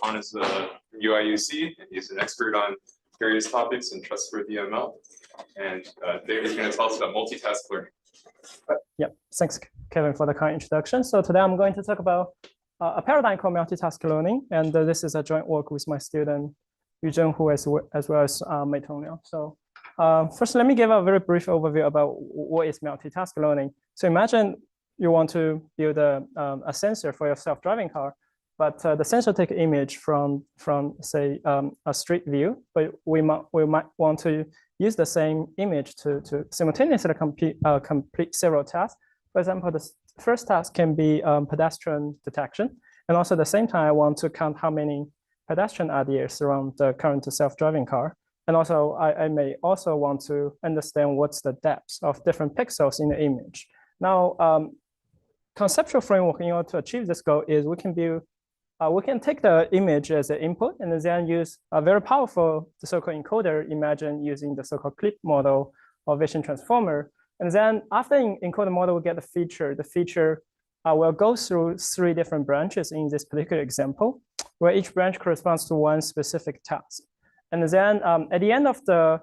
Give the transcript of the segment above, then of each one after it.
Han is a UIUC, and he's an expert on various topics in trustworthy ML. And today he's going to tell us about multitask learning. Yeah, thanks, Kevin, for the kind introduction. So today I'm going to talk about a paradigm called multitask learning, and this is a joint work with my student Yuzhen Hu as well as Mei Tong. So first, let me give a very brief overview about what is multitask learning. So imagine you want to build a sensor for your self-driving car, but the sensor takes image from say a street view, but we might want to use the same image to simultaneously complete several tasks. For example, the first task can be pedestrian detection, and also at the same time I want to count how many pedestrian are there around the current self-driving car. And also I may also want to understand what's the depth of different pixels in the image. Now, conceptual framework in order to achieve this goal is we can take the image as an input and then use a very powerful so-called encoder, imagine using the so-called clip model or vision transformer. And then after encode the model, we get the feature. The feature will go through 3 different branches in this particular example, where each branch corresponds to one specific task. And then at the end of the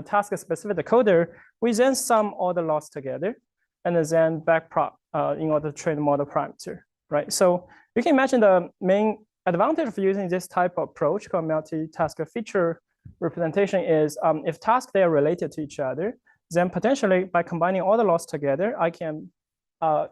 task-specific decoder, we then sum all the loss together and then backprop in order to train the model parameter, right? So you can imagine the main advantage of using this type of approach called multitask feature representation is if tasks they are related to each other, then potentially by combining all the loss together, I can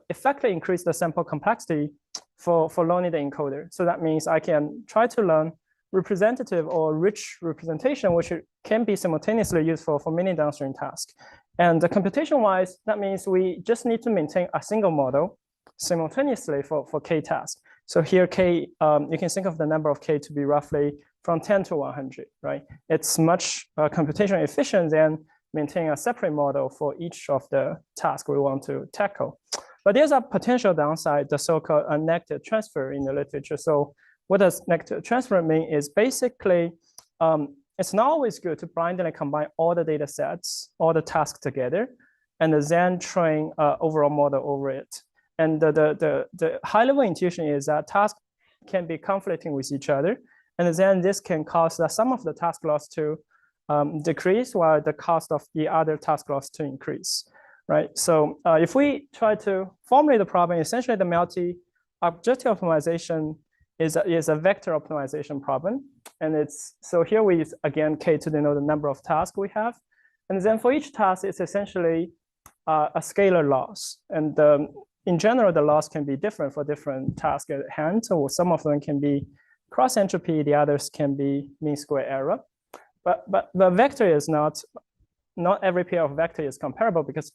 effectively increase the sample complexity for learning the encoder. So that means I can try to learn representative or rich representation, which can be simultaneously used for many downstream tasks. And the computation-wise, that means we just need to maintain a single model simultaneously for k tasks. So here k, you can think of the number of k to be roughly from 10 to 100, right? It's much computationally efficient than maintaining a separate model for each of the tasks we want to tackle. But there's a potential downside, the so-called negative transfer in the literature. So what does negative transfer mean is basically, it's not always good to blindly combine all the data sets, all the tasks together, and then train an overall model over it. And the high-level intuition is that tasks can be conflicting with each other, and then this can cause the sum of the task loss to decrease while the cost of the other task loss to increase, right? So if we try to formulate the problem, essentially the multi-objective optimization is a vector optimization problem. And so here we use, again, k to denote the number of tasks we have. And then for each task, it's essentially a scalar loss. And in general, the loss can be different for different tasks at hand. So some of them can be cross entropy, the others can be mean square error. But the vector is not every pair of vector is comparable because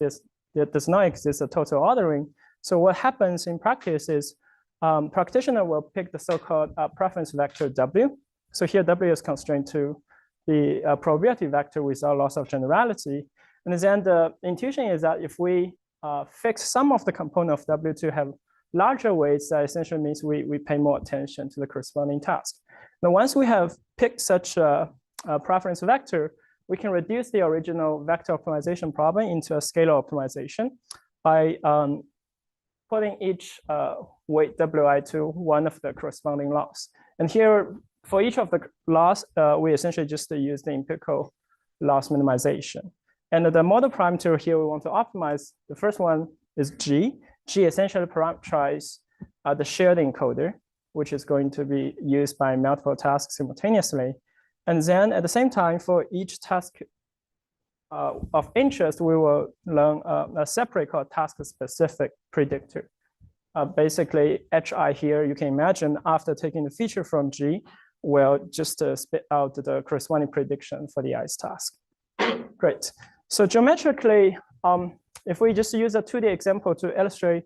there does not exist a total ordering. So what happens in practice is practitioner will pick the so-called preference vector W. So here W is constrained to the probability vector without loss of generality. And then the intuition is that if we fix some of the component of W to have larger weights, that essentially means we pay more attention to the corresponding task. Now, once we have picked such a preference vector, we can reduce the original vector optimization problem into a scalar optimization by putting each weight Wi to one of the corresponding loss. And here, for each of the loss, we essentially just use the empirical loss minimization. And the model parameter here we want to optimize, the first one is G. G essentially parameterizes the shared encoder, which is going to be used by multiple tasks simultaneously. And then at the same time, for each task of interest, we will learn a separate called task-specific predictor. Basically, HI here, you can imagine after taking the feature from G, will just spit out the corresponding prediction for the ith task. Great. So geometrically, if we just use a 2D example to illustrate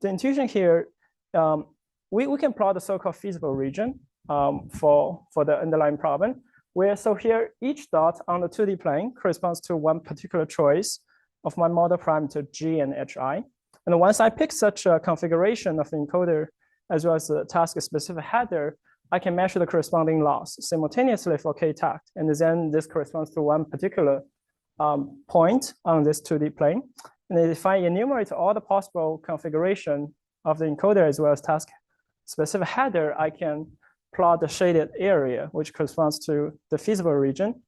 the intuition here, we can plot the so-called feasible region for the underlying problem. So here, each dot on the 2D plane corresponds to one particular choice of my model parameter G and HI. And once I pick such a configuration of the encoder as well as the task-specific header, I can measure the corresponding loss simultaneously for k task. And then this corresponds to one particular point on this 2D plane. And if I enumerate all the possible configuration of the encoder as well as task-specific header, I can plot the shaded area, which corresponds to the feasible region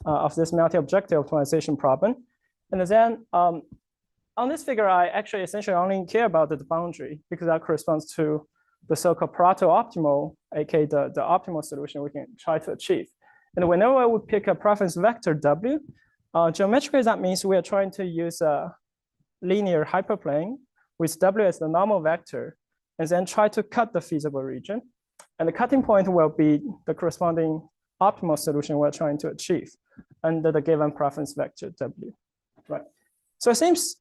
of this multi-objective optimization problem. And then on this figure, I actually essentially only care about the boundary because that corresponds to the so-called Pareto optimal, aka the optimal solution we can try to achieve. And whenever we pick a preference vector W, geometrically that means we are trying to use a linear hyperplane with W as the normal vector, and then try to cut the feasible region. And the cutting point will be the corresponding optimal solution we're trying to achieve under the given preference vector W, right? So it seems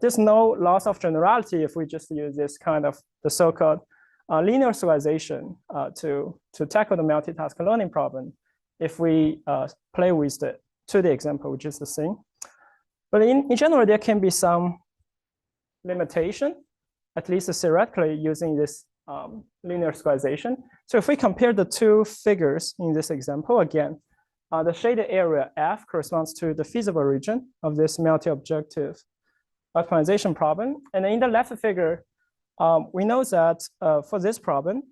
there's no loss of generality if we just use this kind of the so-called linear serialization to tackle the multitask learning problem if we play with the 2D example, which is the same. But in general, there can be some limitation, at least theoretically, using this linear serialization. So if we compare the two figures in this example, again, the shaded area F corresponds to the feasible region of this multi-objective optimization problem. And in the left figure, we know that for this problem,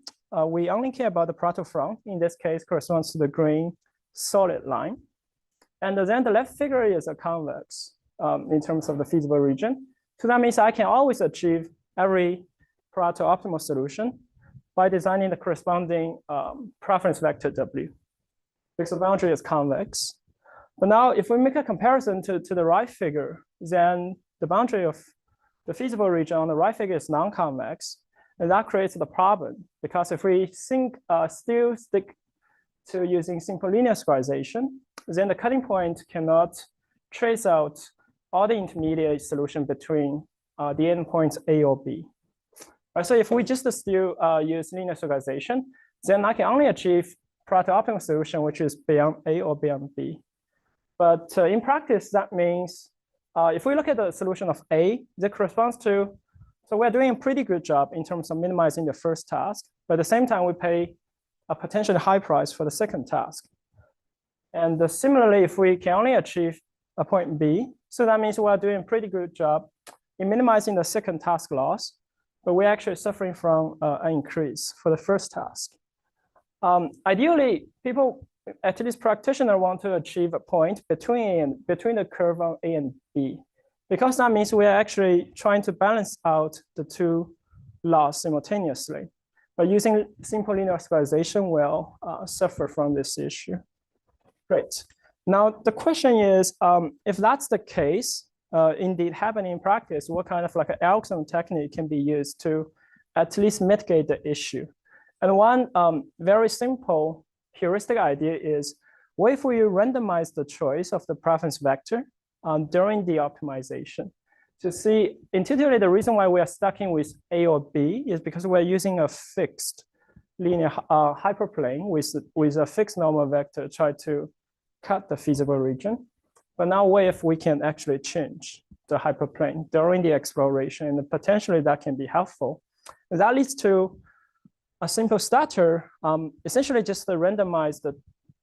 we only care about the Pareto front. In this case, corresponds to the green solid line. And then the left figure is a convex in terms of the feasible region. So that means I can always achieve every Pareto optimal solution by designing the corresponding preference vector W, because the boundary is convex. But now if we make a comparison to the right figure, then the boundary of the feasible region on the right figure is non-convex, and that creates the problem, because if we still stick to using simple linear serialization, then the cutting point cannot trace out all the intermediate solution between the endpoints A or B. Right, so if we just still use linear serialization, then I can only achieve Pareto optimal solution, which is beyond A or beyond B. But in practice, that means if we look at the solution of A, that corresponds to, so we're doing a pretty good job in terms of minimizing the first task, but at the same time, we pay a potentially high price for the second task. And similarly, if we can only achieve a point B, so that means we are doing a pretty good job in minimizing the second task loss, but we're actually suffering from an increase for the first task. Ideally, people, at least practitioners, want to achieve a point between the curve of A and B, because that means we are actually trying to balance out the two laws simultaneously. But using simple linear serialization will suffer from this issue. Great. Now, the question is, if that's the case, indeed happening in practice, what kind of like an algorithm technique can be used to at least mitigate the issue? And one very simple heuristic idea is, what if we randomize the choice of the preference vector during the optimization? To see, intuitively, the reason why we are stuck in with A or B is because we're using a fixed linear hyperplane with a fixed normal vector to try to cut the feasible region. But now what if we can actually change the hyperplane during the exploration, and potentially that can be helpful. And that leads to a simple starter, essentially just to randomize the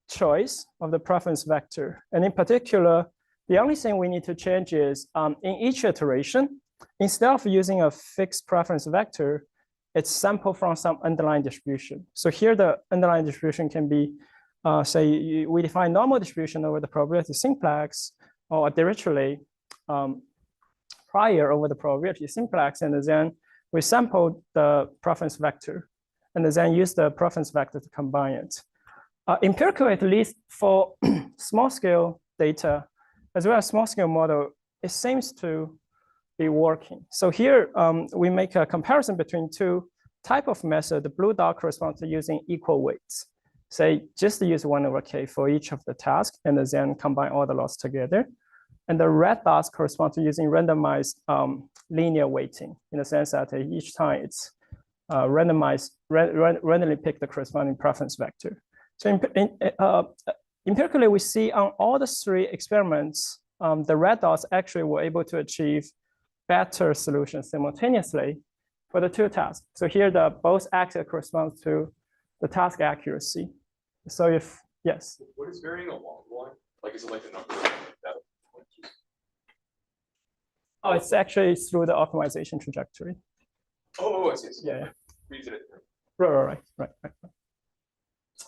choice of the preference vector. And in particular, the only thing we need to change is in each iteration, instead of using a fixed preference vector, it's sampled from some underlying distribution. So here the underlying distribution can be, say, we define normal distribution over the probability simplex, or Dirichlet prior over the probability simplex, and then we sample the preference vector, and then use the preference vector to combine it. Empirical, at least for small scale data, as well as small scale model, it seems to be working. So here we make a comparison between two type of method. The blue dot corresponds to using equal weights. Say just use 1/k for each of the tasks, and then combine all the loss together. And the red dots correspond to using randomized linear weighting, in the sense that each time it's randomly pick the corresponding preference vector. So empirically, we see on all the three experiments, the red dots actually were able to achieve better solutions simultaneously for the two tasks. So here, the both axes corresponds to the task accuracy. So if, yes? What is varying along the line? Like, is it like the number that? Oh, it's actually through the optimization trajectory. Oh, I see. Yeah. Read it. Right.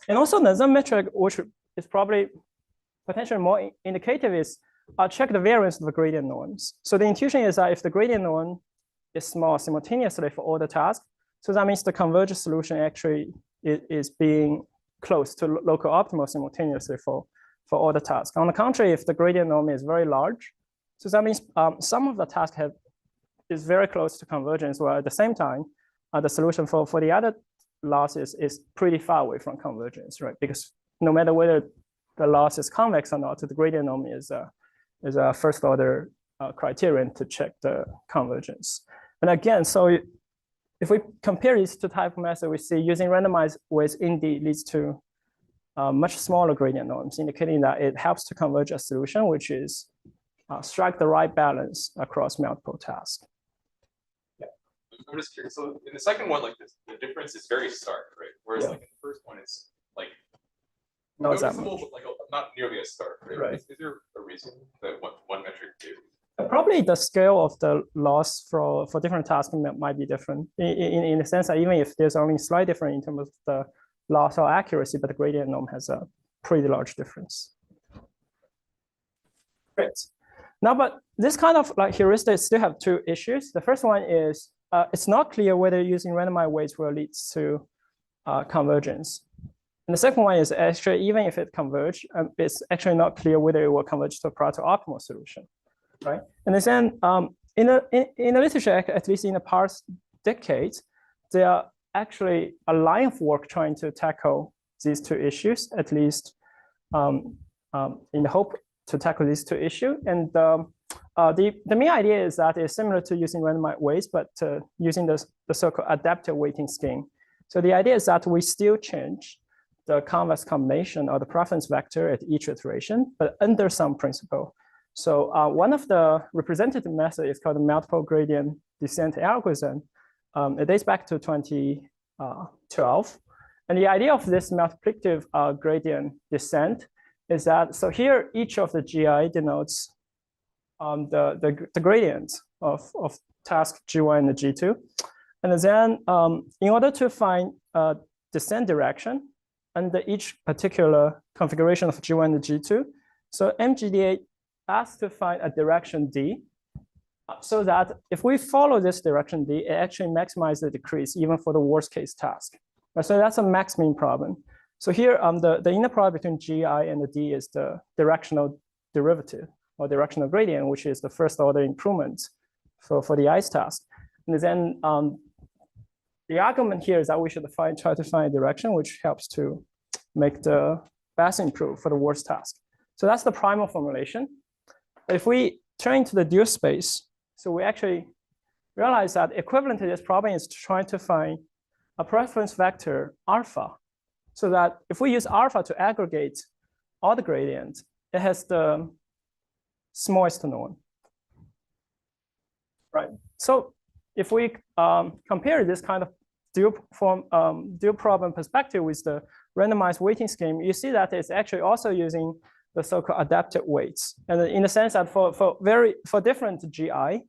And also another metric, which is probably potentially more indicative, is check the variance of the gradient norms. So the intuition is that if the gradient norm is small simultaneously for all the tasks, so that means the converged solution actually is being close to local optimal simultaneously for all the tasks. On the contrary, if the gradient norm is very large, so that means some of the tasks is very close to convergence, while at the same time, the solution for the other losses is pretty far away from convergence, right? Because no matter whether the loss is convex or not, the gradient norm is a first order criterion to check the convergence. And again, so if we compare these two type of methods, we see using randomized weights indeed leads to much smaller gradient norms, indicating that it helps to converge a solution, which is strike the right balance across multiple tasks. Yeah, I'm just curious. So in the second one, like this, the difference is very stark, right? Whereas like in the first one, it's like noticeable, but like not nearly as stark, right? Is there a reason that one metric did? Probably the scale of the loss for different tasks might be different in the sense that even if there's only slight difference in terms of the loss or accuracy, but the gradient norm has a pretty large difference. Great. Now, but this kind of like heuristics still have two issues. The first one is it's not clear whether using randomized weights will lead to convergence. And the second one is actually, even if it converges, it's actually not clear whether it will converge to a Pareto optimal solution. Right, and then in the literature, at least in the past decades, there are actually a line of work trying to tackle these two issues, at least in the hope to tackle these two issues. And the main idea is that it's similar to using randomized weights, but using the so-called adaptive weighting scheme. So the idea is that we still change the convex combination or the preference vector at each iteration, but under some principle. So one of the representative methods is called the multiple gradient descent algorithm. It dates back to 2012. And the idea of this multiplicative gradient descent is that, so here, each of the GI denotes the gradient of task G1 and the G2. And then in order to find descent direction under each particular configuration of G1 and the G2, so MGDA asks to find a direction D, so that if we follow this direction D, it actually maximizes the decrease even for the worst case task. So that's a max-min problem. So here, the inner product between GI and the D is the directional derivative or directional gradient, which is the first order improvement for the ice task. And then the argument here is that we should try to find a direction which helps to make the best improve for the worst task. So that's the primal formulation. If we turn to the dual space, so we actually realize that equivalent to this problem is trying to find a preference vector alpha, so that if we use alpha to aggregate all the gradients, it has the smallest norm. Right. So if we compare this kind of dual problem perspective with the randomized weighting scheme, you see that it's actually also using the so-called adaptive weights. And in the sense that for different GI,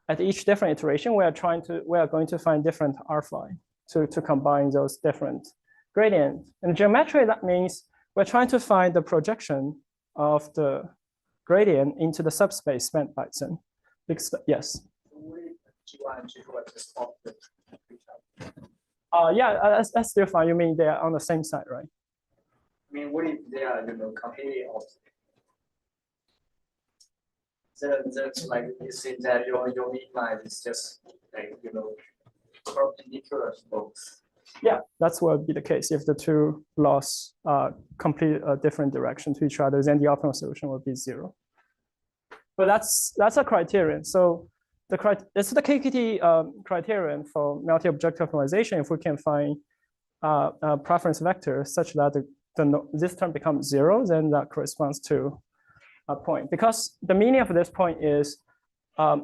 at each different iteration, we are going to find different alpha to combine those different gradients. And geometry, that means we're trying to find the projection of the gradient into the subspace spent by Zen. Yes. Yeah, that's still fine. You mean they're on the same side, right? I mean, what if they are, completely opposite? That's like you see that your mean line is just like perpendicular to both. Yeah, that's what would be the case. If the two loss complete a different direction to each other, then the optimal solution would be 0. But that's a criterion. So it's the KKT criterion for multi-objective optimization. If we can find a preference vector such that this term becomes 0, then that corresponds to a point. Because the meaning of this point is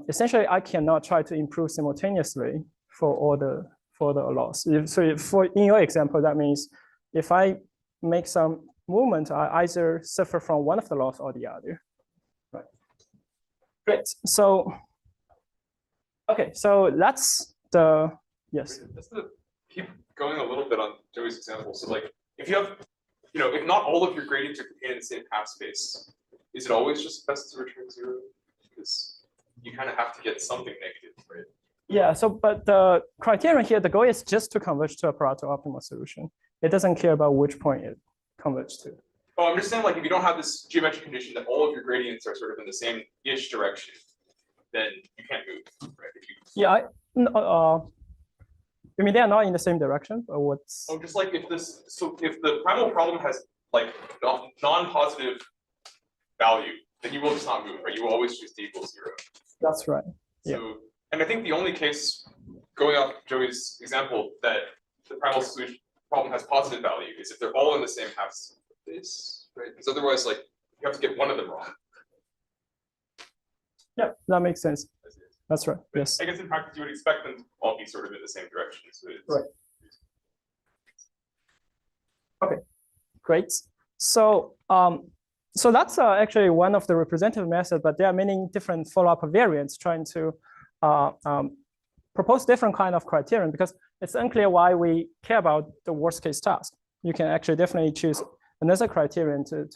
essentially I cannot try to improve simultaneously for all the loss. So in your example, that means if I make some movement, I either suffer from one of the loss or the other. Right. Great. So okay, so that's the yes. Just to keep going a little bit on Joey's example. So like if you have if not all of your gradients are contained in the same half space, is it always just best to return 0? Because you kind of have to get something negative, right? Yeah, so but the criterion here, the goal is just to converge to a Pareto optimal solution. It doesn't care about which point it converges to. Oh, I'm just saying, like, if you don't have this geometric condition that all of your gradients are sort of in the same-ish direction, then you can't move, right? Yeah, you mean they are not in the same direction, or what's? Oh, just like if the primal problem has like non-positive value, then you will just not move, right? You will always choose d equals 0. That's right. So, yeah. And I think the only case, going off Joey's example, that the primal solution problem has positive value is if they're all in the same half space, right? Because otherwise, like, you have to get one of them wrong. Yeah, that makes sense. That's right. But yes. I guess in practice, you would expect them to all be sort of in the same direction. So right. Okay, great. So, so that's actually one of the representative methods, but there are many different follow-up variants trying to propose different kind of criterion, because it's unclear why we care about the worst case task. You can actually definitely choose another criterion to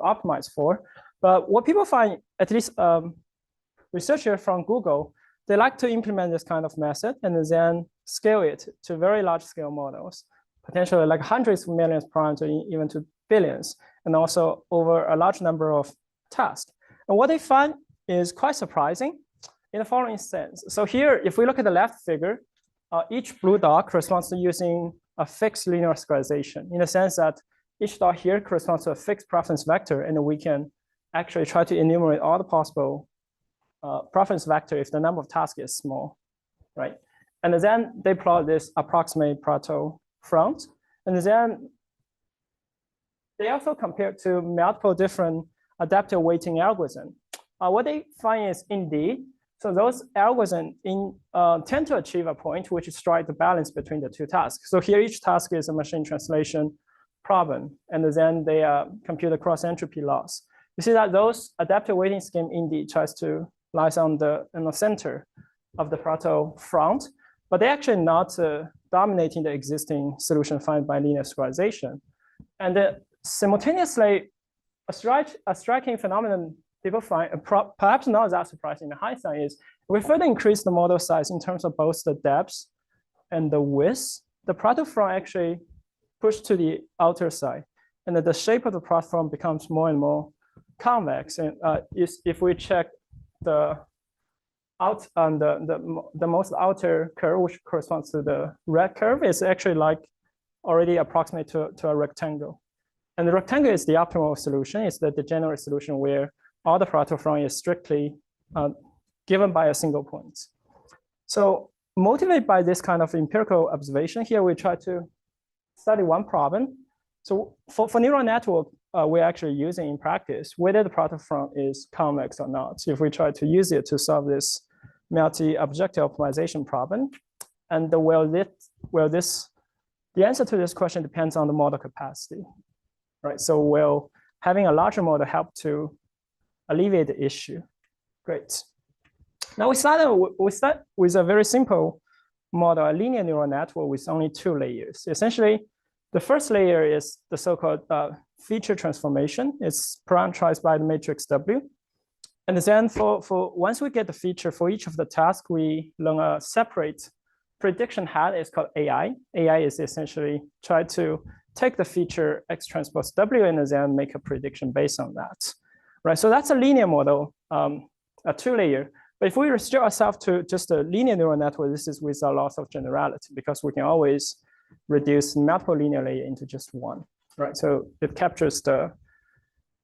optimize for. But what people find, at least researchers from Google, they like to implement this kind of method and then scale it to very large scale models, potentially like hundreds of millions parameters, even to billions, and also over a large number of tasks. And what they find is quite surprising in the following sense. So here, if we look at the left figure, each blue dot corresponds to using a fixed linear scalarization, in the sense that each dot here corresponds to a fixed preference vector, and we can actually try to enumerate all the possible preference vector if the number of tasks is small, right? And then they plot this approximate Pareto front, and then they also compare to multiple different adaptive weighting algorithms. What they find is indeed, so those algorithms tend to achieve a point which strike the balance between the two tasks. So here each task is a machine translation problem, and then they compute the cross entropy loss. You see that those adaptive weighting scheme indeed tries to lies in the center of the Pareto front, but they're actually not dominating the existing solution found by linear scalarization. And simultaneously, a striking phenomenon people find, perhaps not that surprising in hindsight, is we further increase the model size in terms of both the depth and the width. The Pareto front actually pushed to the outer side, and the shape of the platform becomes more and more convex. And if we check the most outer curve, which corresponds to the red curve, is actually like already approximate to a rectangle. And the rectangle is the optimal solution. It's the degenerate solution where all the Pareto front is strictly given by a single point. So motivated by this kind of empirical observation, here we try to study one problem. So for neural network, we're actually using in practice whether the Pareto front is convex or not. If we try to use it to solve this multi-objective optimization problem, and the answer to this question depends on the model capacity, right? So will having a larger model help to alleviate the issue? Great. Now we start with a very simple model, a linear neural network with only 2 layers. Essentially, the first layer is the so-called feature transformation. It's parameterized by the matrix W. And then for once we get the feature for each of the tasks, we learn a separate prediction head. It's called AI. AI is essentially try to take the feature X transpose W and then make a prediction based on that, right? So that's a linear model, a 2-layer. But if we restrict ourselves to just a linear neural network, this is with a loss of generality, because we can always reduce multiple linear layers into just one, right? So it captures the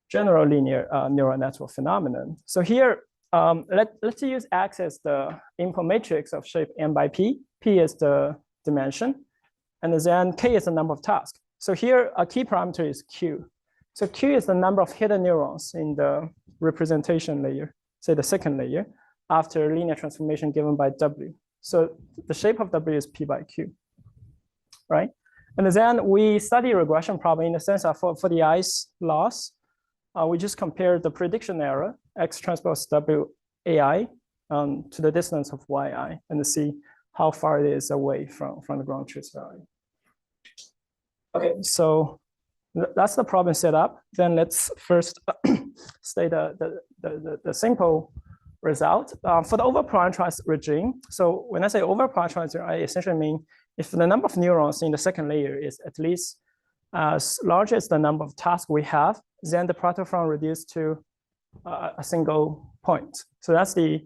general linear neural network phenomenon. So here, let's use X as the input matrix of shape n by p. P is the dimension, and then K is the number of tasks. So here, a key parameter is Q. So Q is the number of hidden neurons in the representation layer, say the second layer, after linear transformation given by W. So the shape of W is P by Q, right? And then we study regression problem in the sense that for the I's loss, we just compare the prediction error, X transpose W AI, to the distance of YI, and see how far it is away from the ground truth value. Okay, so That's the problem set up. Then let's first state the simple result for the over-parameterized regime. So when I say over-parameterized, I essentially mean if the number of neurons in the second layer is at least as large as the number of tasks we have, then the Pareto from reduced to a single point. So that's the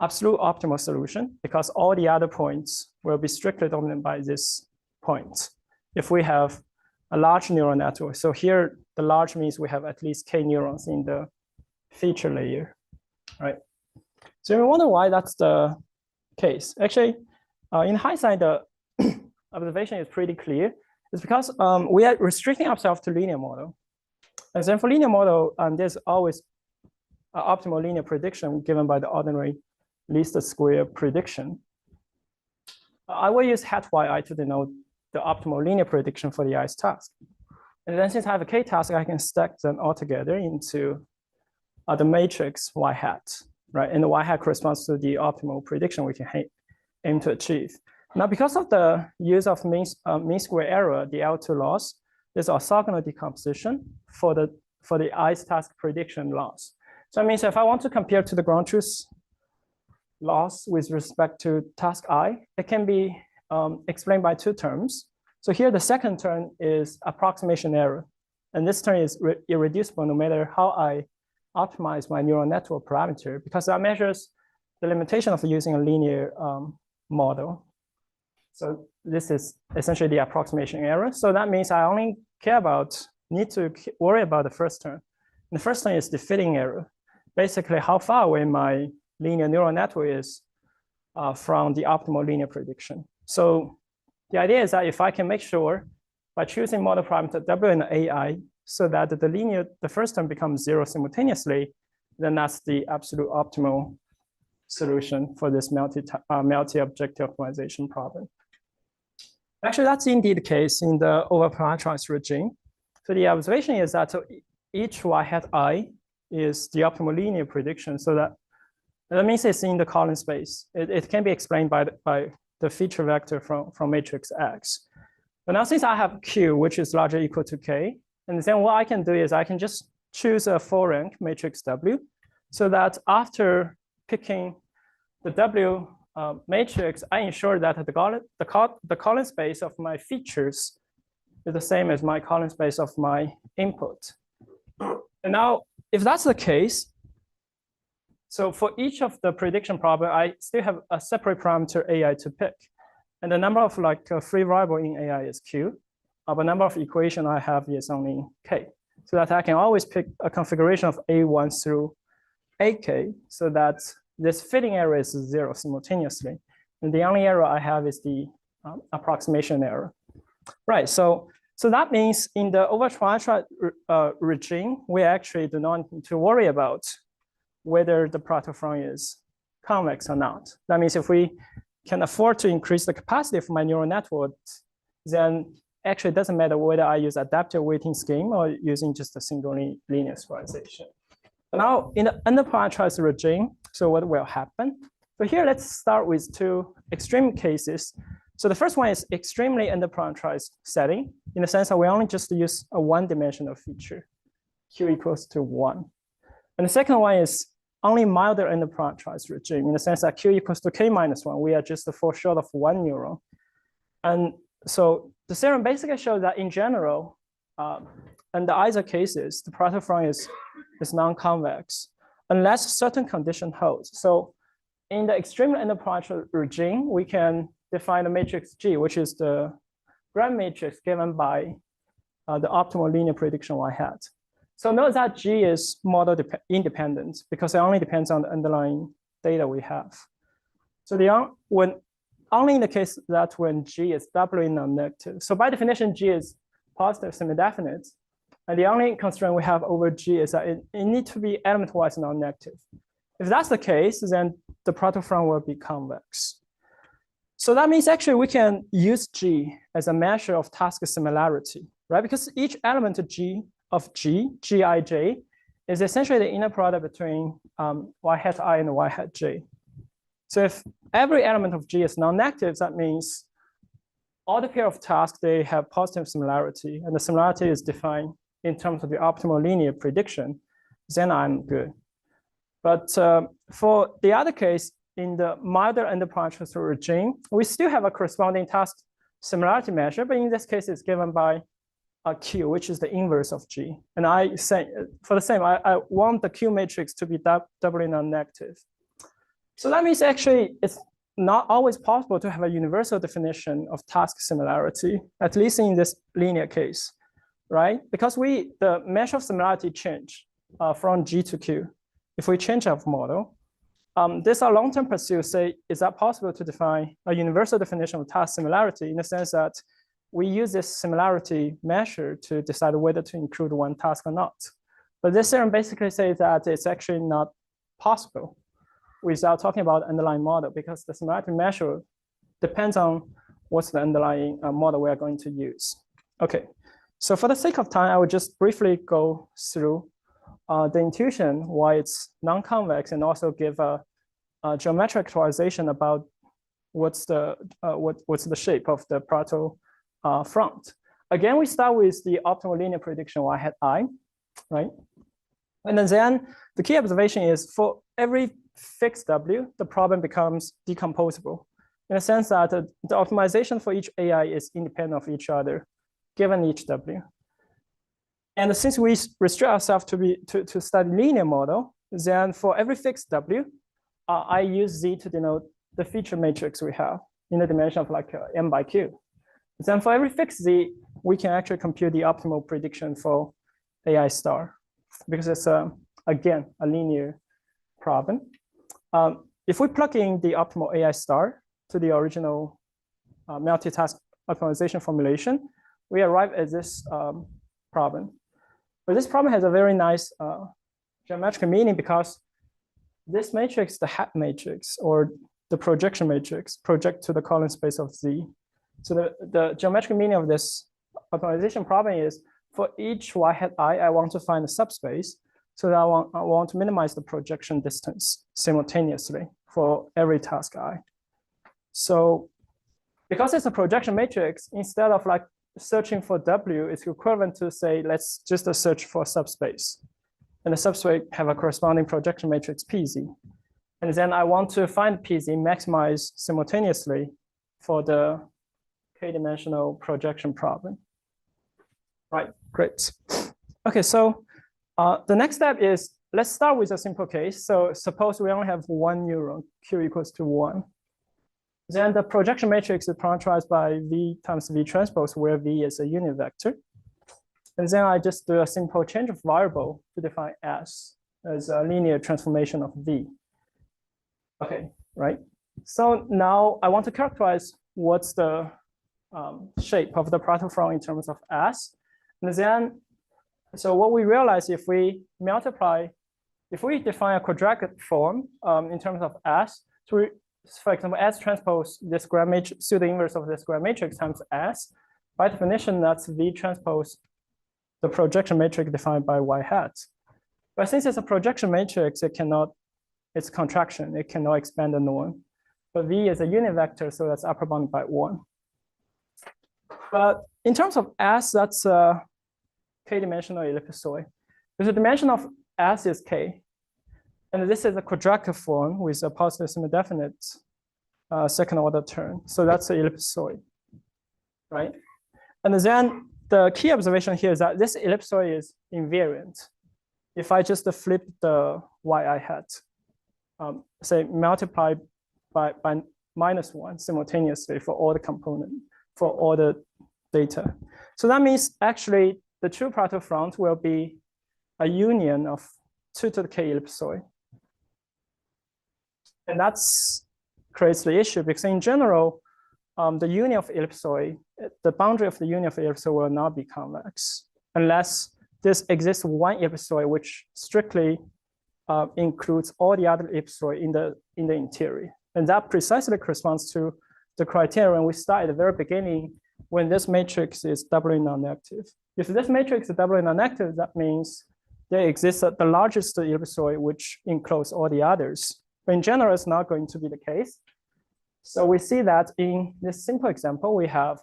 absolute optimal solution, because all the other points will be strictly dominated by this point if we have a large neural network. So here, the large means we have at least k neurons in the feature layer, right? So we wonder why that's the case. Actually, in hindsight, the observation is pretty clear. It's because we are restricting ourselves to linear model. And then for linear model, there's always an optimal linear prediction given by the ordinary least square prediction. I will use hat yi to denote the optimal linear prediction for the i's task. And then since I have a k task, I can stack them all together into the matrix y hat, right? And the y hat corresponds to the optimal prediction we can aim to achieve. Now, because of the use of mean square error, the L2 loss, there's orthogonal decomposition for the i's task prediction loss. So that means if I want to compare to the ground truth loss with respect to task I, it can be explained by two terms. So here, the second term is approximation error. And this term is irreducible no matter how I optimize my neural network parameter, because that measures the limitation of using a linear model. So this is essentially the approximation error. So that means I only need to worry about the first term. And the first term is the fitting error. Basically, how far away my linear neural network is from the optimal linear prediction. So the idea is that if I can make sure by choosing model parameter W and AI so that the first term becomes 0 simultaneously, then that's the absolute optimal solution for this multi-objective optimization problem. Actually, that's indeed the case in the over-parameterized regime. So the observation is that each y hat I is the optimal linear prediction. So that means it's in the column space. It can be explained by the feature vector from matrix X. But now since I have Q, which is larger or equal to K, and then what I can do is I can just choose a full rank matrix W, so that after picking the W matrix, I ensure that the column space of my features is the same as my column space of my input. And now, if that's the case, so for each of the prediction problem, I still have a separate parameter AI to pick. And the number of free variable in AI is Q, but the number of equation I have is only K. So that I can always pick a configuration of A1 through AK, so that this fitting error is 0 simultaneously. And the only error I have is the approximation error. Right, so that means in the over-parameterized regime, we actually do not need to worry about whether the Pareto from is convex or not. That means if we can afford to increase the capacity of my neural network, then actually it doesn't matter whether I use adaptive weighting scheme or using just a single linear squarization. Now, in the under-parameterized regime, so what will happen? So here, let's start with two extreme cases. So the first one is extremely under-parameterized setting, in the sense that we only just use a one-dimensional feature, Q equals to 1. And the second one is only milder under-parameterized regime, in the sense that Q equals to K minus 1. We are just fall short of 1 neuron. And so the theorem basically shows that in general, under either cases, the Pareto from is non-convex, unless certain condition holds. So in the extremely under-parameterized regime, we can define the matrix G, which is the grand matrix given by the optimal linear prediction y hat. So note that G is model independent because it only depends on the underlying data we have. So only in the case that when G is doubly non-negative. So by definition, G is positive semi-definite. And the only constraint we have over G is that it needs to be element-wise non-negative. If that's the case, then the Pareto from will be convex. So that means actually we can use G as a measure of task similarity, right? Because each element of Gij, is essentially the inner product between y hat I and y hat J. So if every element of G is non-negative, that means all the pair of tasks, they have positive similarity, and the similarity is defined in terms of the optimal linear prediction, then I'm good. But for the other case, in the milder under-parametrized regime, we still have a corresponding task similarity measure, but in this case, it's given by a Q, which is the inverse of G. And I say, for the same, I want the Q matrix to be doubly non-negative. So that means actually it's not always possible to have a universal definition of task similarity, at least in this linear case, right? Because the measure of similarity change from G to Q. If we change our model, this our long-term pursuit say, is that possible to define a universal definition of task similarity in the sense that we use this similarity measure to decide whether to include one task or not. But this theorem basically says that it's actually not possible without talking about underlying model, because the similarity measure depends on what's the underlying model we are going to use. Okay, so for the sake of time, I will just briefly go through the intuition why it's non-convex, and also give a geometric actualization about what's the shape of the Pareto front. Again, we start with the optimal linear prediction y hat I, right? And then the key observation is for every fixed W, the problem becomes decomposable in the sense that the optimization for each AI is independent of each other, given each W. And since we restrict ourselves to study linear model, then for every fixed W, I use Z to denote the feature matrix we have in the dimension of like M by Q. Then for every fixed Z, we can actually compute the optimal prediction for AI star, because it's again a linear problem. If we plug in the optimal AI star to the original multitask optimization formulation, we arrive at this problem. But this problem has a very nice geometric meaning, because this matrix, the hat matrix or the projection matrix, project to the column space of Z. So the geometric meaning of this optimization problem is for each y hat I want to find a subspace. So that I want to minimize the projection distance simultaneously for every task I. So because it's a projection matrix, instead of like searching for W, it's equivalent to say, let's just search for subspace. And the subspace have a corresponding projection matrix PZ. And then I want to find PZ maximize simultaneously for the k-dimensional projection problem. Right, great. Okay, so the next step is, let's start with a simple case. So suppose we only have one neuron, Q equals to 1. Then the projection matrix is parameterized by V times V transpose, where V is a unit vector. And then I just do a simple change of variable to define S as a linear transformation of V. Okay, right? So now I want to characterize what's the shape of the Pareto front in terms of S. And then, so what we realize, if we define a quadratic form in terms of S, so for example, S transpose this square matrix, pseudo inverse of the square matrix times S, by definition, that's V transpose the projection matrix defined by Y hat. But since it's a projection matrix, it's contraction, it cannot expand the norm. But V is a unit vector, so that's upper bound by 1. But in terms of S, that's a k-dimensional ellipsoid. Because the dimension of S is k. And this is a quadratic form with a positive semi-definite second order term. So that's an ellipsoid, right? And then the key observation here is that this ellipsoid is invariant. If I just flip the yi hat, say multiply by -1 simultaneously for all the components, for all the data. So that means actually the true Pareto front will be a union of 2 to the k ellipsoid. And that creates the issue, because in general, the union of ellipsoid, the boundary of the union of ellipsoid will not be convex unless this exists one ellipsoid which strictly includes all the other ellipsoid in the interior. And that precisely corresponds to the criterion we start at the very beginning when this matrix is doubly non-negative. If this matrix is doubly non-negative, that means there exists the largest ellipsoid which encloses all the others. But in general, it's not going to be the case. So we see that in this simple example, we have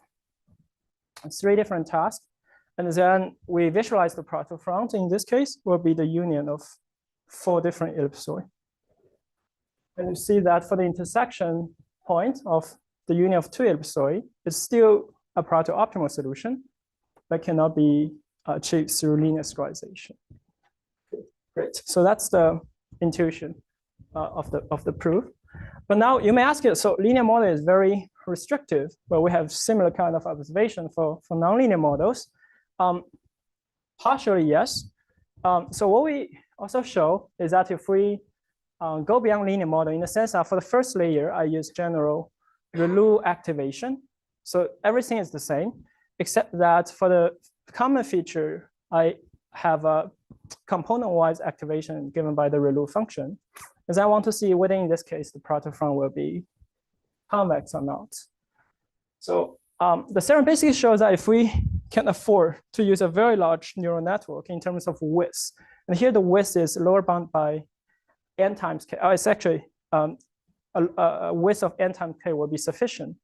3 different tasks. And then we visualize the Pareto front. In this case, will be the union of 4 different ellipsoid. And you see that for the intersection point of the union of 2 ellipsoid, it's still a Pareto optimal solution that cannot be achieved through linear scalarization. Great. So that's the intuition of the proof. But now you may ask it, so linear model is very restrictive, but we have similar kind of observation for nonlinear models. Partially, yes. So what we also show is that if we go beyond linear model, in the sense that for the first layer, I use general ReLU activation. So everything is the same, except that for the common feature, I have a component-wise activation given by the ReLU function. As I want to see whether in this case, the Pareto front will be convex or not. So the theorem basically shows that if we can afford to use a very large neural network in terms of width, and here the width is lower bound by n times k. Oh, it's actually a width of n times k will be sufficient.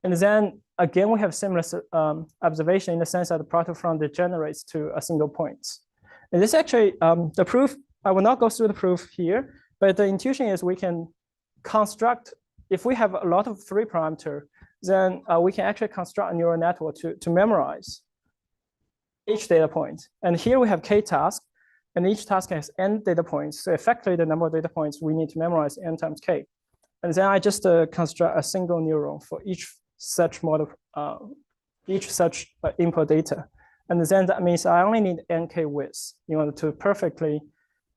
And then again, we have similar observation in the sense that the Pareto front degenerates to a single point. And this actually, the proof, I will not go through the proof here, but the intuition is we can construct, if we have a lot of 3 parameter, then we can actually construct a neural network to memorize each data point. And here we have k tasks, and each task has n data points. So effectively, the number of data points we need to memorize n times k. And then I just construct a single neuron for each such model, each such input data. And then that means I only need nk width in order to perfectly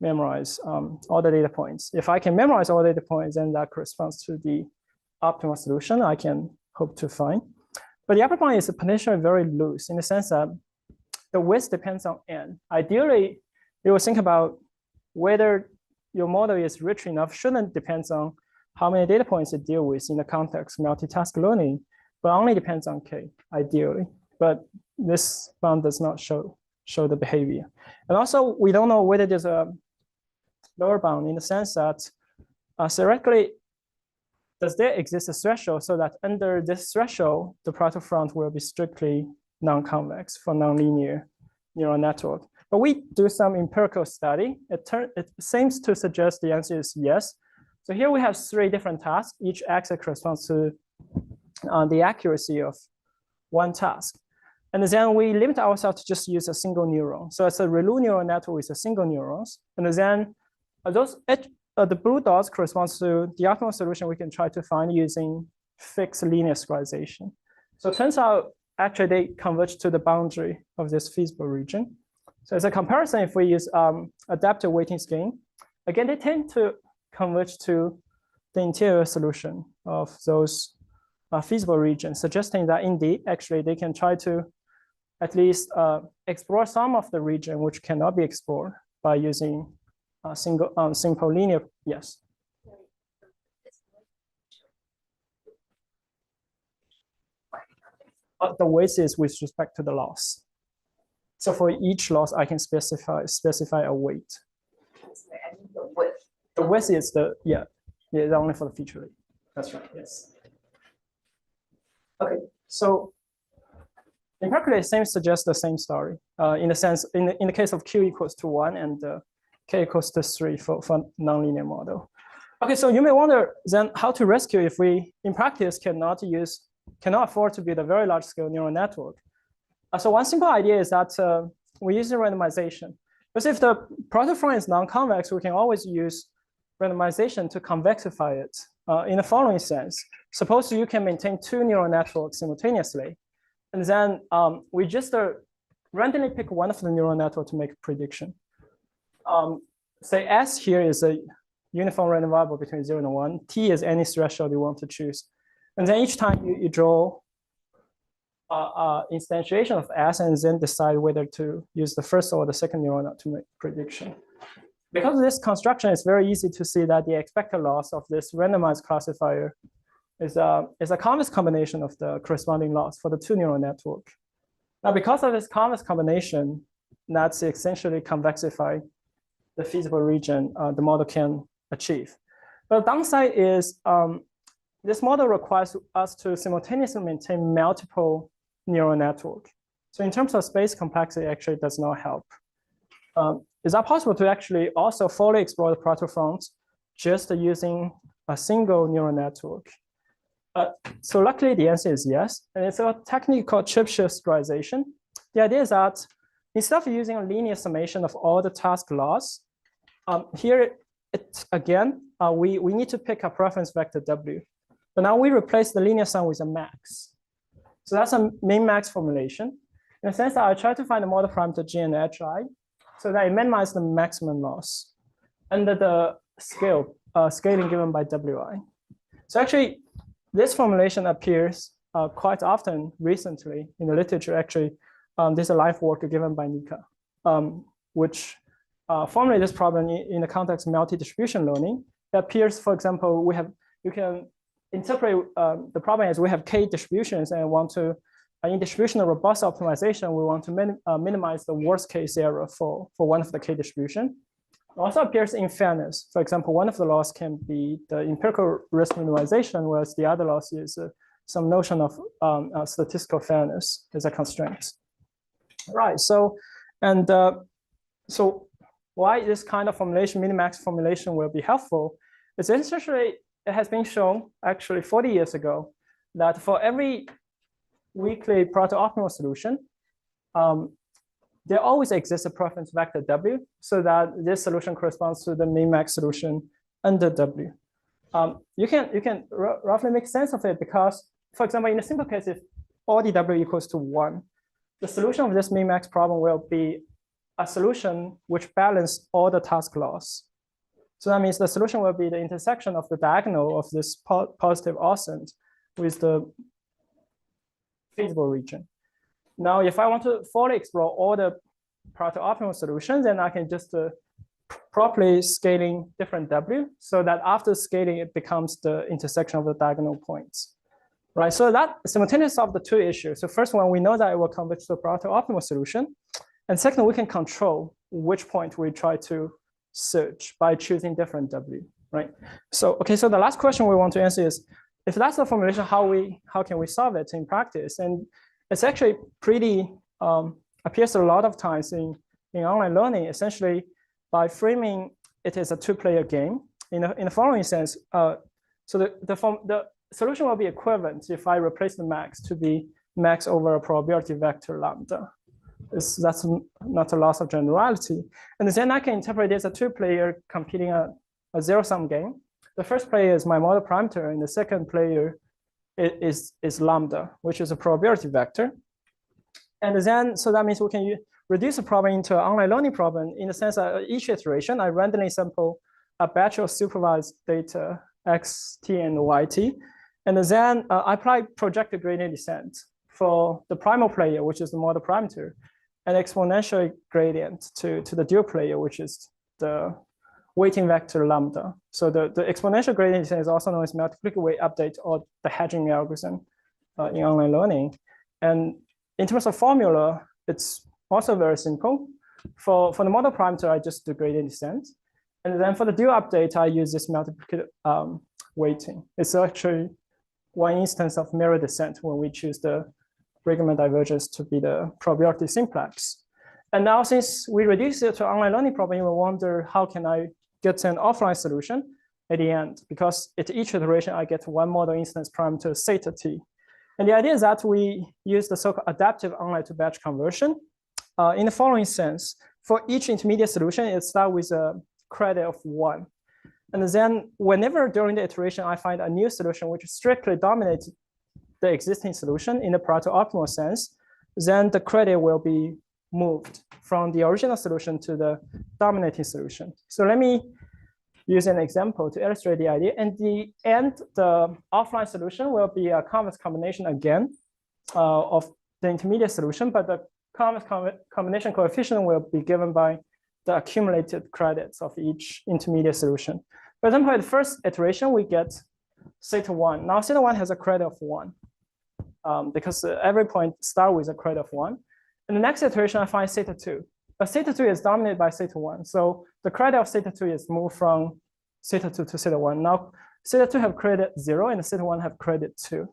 memorize all the data points. If I can memorize all the data points, then that corresponds to the optimal solution I can hope to find. But the upper bound is potentially very loose in the sense that the width depends on n. Ideally, you will think about whether your model is rich enough shouldn't depend on how many data points it deals with in the context of multitask learning, but only depends on k, ideally. But this bound does not show the behavior. And also, we don't know whether there's a lower bound in the sense that theoretically, does there exist a threshold so that under this threshold, the Pareto front will be strictly non-convex for nonlinear neural network? But we do some empirical study. It seems to suggest the answer is yes. So here we have 3 different tasks. Each axis corresponds to the accuracy of 1 task. And then we limit ourselves to just use a single neuron. So it's a ReLU neural network with a single neurons. And then the blue dots corresponds to the optimal solution we can try to find using fixed linear scalarization. So it turns out, actually, they converge to the boundary of this feasible region. So as a comparison, if we use adaptive weighting scheme, again, they tend to converge to the interior solution of those feasible regions, suggesting that indeed, actually, they can try to at least explore some of the region which cannot be explored by using a simple linear, yes. The weight is with respect to the loss. So for each loss, I can specify a weight. The width. The width is only for the feature weight. That's right, yes. Okay, so empirically, it seems to suggest the same story. In the sense, in the case of Q equals to 1 and K equals to 3 for nonlinear model. Okay, so you may wonder then how to rescue if we, in practice, cannot afford to build a very large scale neural network. So one simple idea is that we use randomization. Because if the Pareto front is non-convex, we can always use randomization to convexify it in the following sense. Suppose you can maintain 2 neural networks simultaneously, and then we just randomly pick one of the neural network to make a prediction. Say S here is a uniform random variable between 0 and 1. T is any threshold you want to choose. And then each time you draw instantiation of S and then decide whether to use the first or the second neural net to make prediction. Because of this construction, it's very easy to see that the expected loss of this randomized classifier is a convex combination of the corresponding loss for the 2 neural network. Now, because of this convex combination, that's essentially convexify the feasible region the model can achieve. But the downside is this model requires us to simultaneously maintain multiple neural network. So in terms of space complexity, actually does not help. Is that possible to actually also fully explore the protofronts just using a single neural network? So luckily the answer is yes. And it's a technique called Chebyshev scalarization. The idea is that instead of using a linear summation of all the task laws, here we need to pick a preference vector W. But now we replace the linear sum with a max. So that's a min-max formulation. In the sense that I try to find the model parameter G and HI so that it minimizes the maximum loss under the scaling given by Wi. So actually, this formulation appears quite often recently in the literature. Actually, there's a life work given by Nika, which formulate this problem in the context of multi-distribution learning. It appears, for example, you can interpret the problem as we have k distributions and want to, in distributional robust optimization, we want to minimize the worst case error for one of the k distribution. It also appears in fairness. For example, one of the laws can be the empirical risk minimization, whereas the other loss is some notion of statistical fairness as a constraint. Right. So why this kind of formulation, minimax formulation, will be helpful? It's essentially, it has been shown actually 40 years ago that for every weakly proto-optimal solution, there always exists a preference vector W, so that this solution corresponds to the min-max solution under W. You can roughly make sense of it because, for example, in a simple case, if all the W equals to 1, the solution of this min-max problem will be a solution which balances all the task laws. So that means the solution will be the intersection of the diagonal of this positive oscillant with the feasible region. Now, if I want to fully explore all the proto-optimal solutions, then I can just properly scaling different W so that after scaling, it becomes the intersection of the diagonal points. Right, so that simultaneously solves the two issues. So first one, we know that it will converge to a proto-optimal solution. And second, we can control which point we try to search by choosing different W, right? So, okay, so the last question we want to answer is, if that's the formulation, how can we solve it in practice? And it's actually pretty, appears a lot of times in online learning, essentially by framing it as a two-player game in the following sense. So the solution will be equivalent if I replace the max to be max over a probability vector lambda. That's not a loss of generality. And then I can interpret it as a two-player competing a zero-sum game. The first player is my model parameter, and the second player is lambda, which is a probability vector. And then, so that means we can reduce the problem into an online learning problem in the sense that each iteration, I randomly sample a batch of supervised data, x, t, and y, t. And then I apply projected gradient descent for the primal player, which is the model parameter, and exponential gradient to the dual player, which is the weighting vector lambda. So the exponential gradient descent is also known as multiplicative weight update or the hedging algorithm in online learning. And in terms of formula, it's also very simple. For the model parameter, I just do gradient descent. And then for the dual update, I use this multiplicative weighting. It's actually one instance of mirror descent when we choose the Brigman divergence to be the probability simplex. And now since we reduce it to online learning problem, you will wonder how can I get an offline solution at the end? Because at each iteration, I get one model instance parameter theta t. And the idea is that we use the so-called adaptive online to batch conversion in the following sense. For each intermediate solution, it starts with a credit of 1. And then whenever during the iteration, I find a new solution which strictly dominates the existing solution in the proto-optimal sense, then the credit will be moved from the original solution to the dominating solution. So let me use an example to illustrate the idea. In the end, the offline solution will be a convex combination again of the intermediate solution, but the convex combination coefficient will be given by the accumulated credits of each intermediate solution. For example, at the first iteration, we get theta 1. Now, theta 1 has a credit of 1 because every point starts with a credit of 1. In the next iteration, I find theta 2. But theta 2 is dominated by theta 1. So the credit of theta 2 is moved from theta 2 to theta 1. Now, theta 2 have credit 0 and theta 1 have credit 2.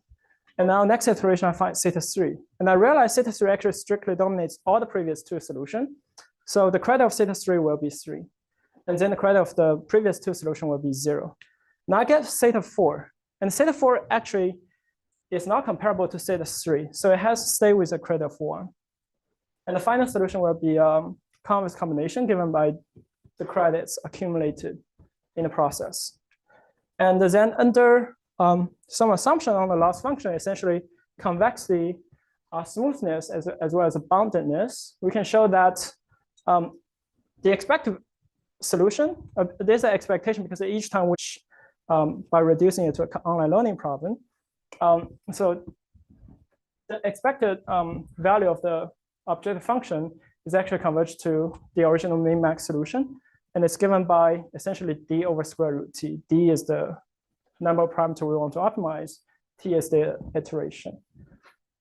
And now next iteration, I find theta 3. And I realize theta 3 actually strictly dominates all the previous two solutions. So the credit of theta 3 will be 3. And then the credit of the previous two solutions will be 0. Now I get theta 4. And theta 4 actually is not comparable to theta 3. So it has to stay with a credit of 1. And the final solution will be convex combination given by the credits accumulated in the process. And then under some assumption on the loss function, essentially convexity, smoothness, as well as boundedness, we can show that the expected solution, there's an expectation because each time which, by reducing it to an online learning problem, so the expected value of the objective function is actually converged to the original min-max solution. And it's given by essentially d over square root t. D is the number of parameters we want to optimize. T is the iteration.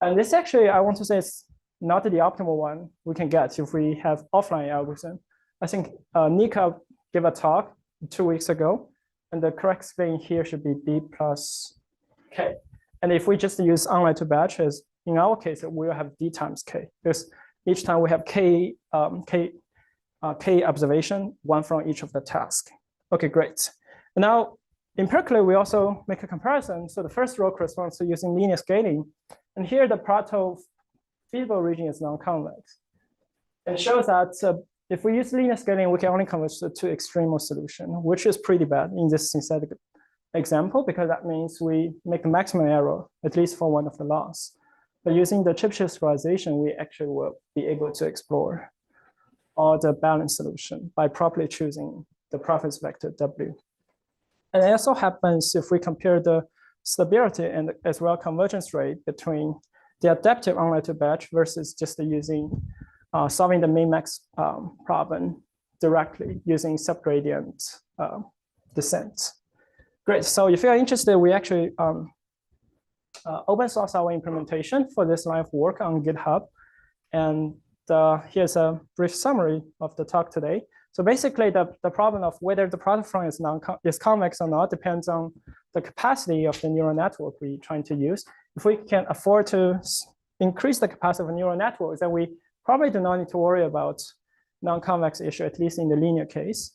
And this actually, I want to say, is not the optimal one we can get if we have offline algorithm. I think Nika gave a talk 2 weeks ago, and the correct spelling here should be b plus k. And if we just use online to batch, as in our case, we will have d times k, because each time we have k observation, one from each of the tasks. Okay, great. And now, empirically, we also make a comparison. So the first row corresponds to using linear scaling. And here, the Pareto feasible region is non-convex. And it shows that if we use linear scaling, we can only converge the two extremal solution, which is pretty bad in this synthetic example, because that means we make the maximum error, at least for one of the loss. But using the Chebyshev scalarization, we actually will be able to explore all the balanced solution by properly choosing the preference vector W. And it also happens if we compare the stability and as well convergence rate between the adaptive online to batch versus just using solving the min-max problem directly using subgradient descent. Great. So if you are interested, we actually open source our implementation for this line of work on GitHub. And here's a brief summary of the talk today. So basically, the problem of whether the product from is convex or not depends on the capacity of the neural network we're trying to use. If we can afford to increase the capacity of a neural network, then we probably do not need to worry about non-convex issue, at least in the linear case.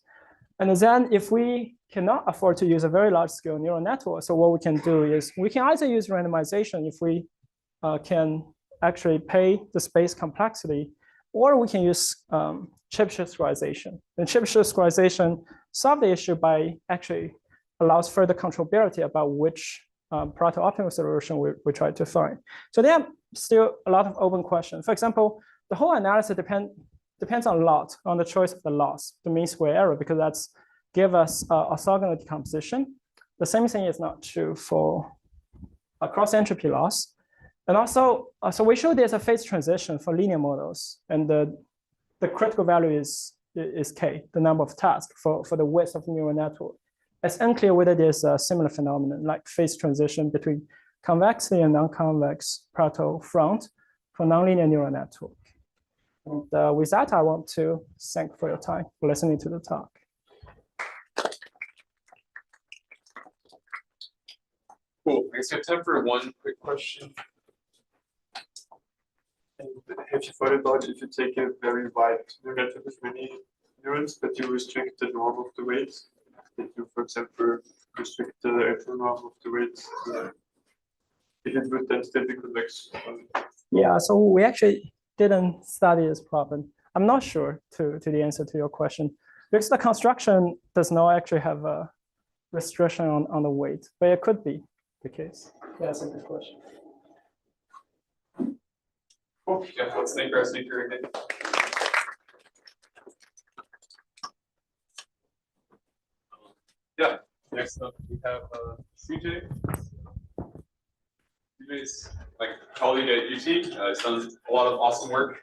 And then if we cannot afford to use a very large scale neural network, so what we can do is we can either use randomization if we can actually pay the space complexity, or we can use Chebyshev scalarization. And Chebyshev scalarization solves the issue by actually allows further controllability about which Pareto optimal solution we try to find. So there are still a lot of open questions. For example, the whole analysis depends on a lot on the choice of the loss, the mean square error, because that's give us orthogonal decomposition. The same thing is not true for a cross entropy loss. And also, so we show there's a phase transition for linear models, and the critical value is k, the number of tasks for the width of the neural network. It's unclear whether there's a similar phenomenon like phase transition between convexity and non-convex Pareto front for nonlinear neural network. And with that, I want to thank for your time for listening to the talk. Cool. I guess we have time for one quick question. And have you thought about if you take a very wide neural network with many neurons, but you restrict the norm of the weights? That you, for example, restrict the actual norm of the weights, if it would then still be convex? Yeah, so we actually didn't study this problem. I'm not sure to the answer to your question, because the construction does not actually have a restriction on the weight, but it could be the case. Yeah, that's a good question. Cool. Yeah, let's thank our speaker again. Yeah, next up we have CJ. CJ's like colleague at UT. He's done a lot of awesome work.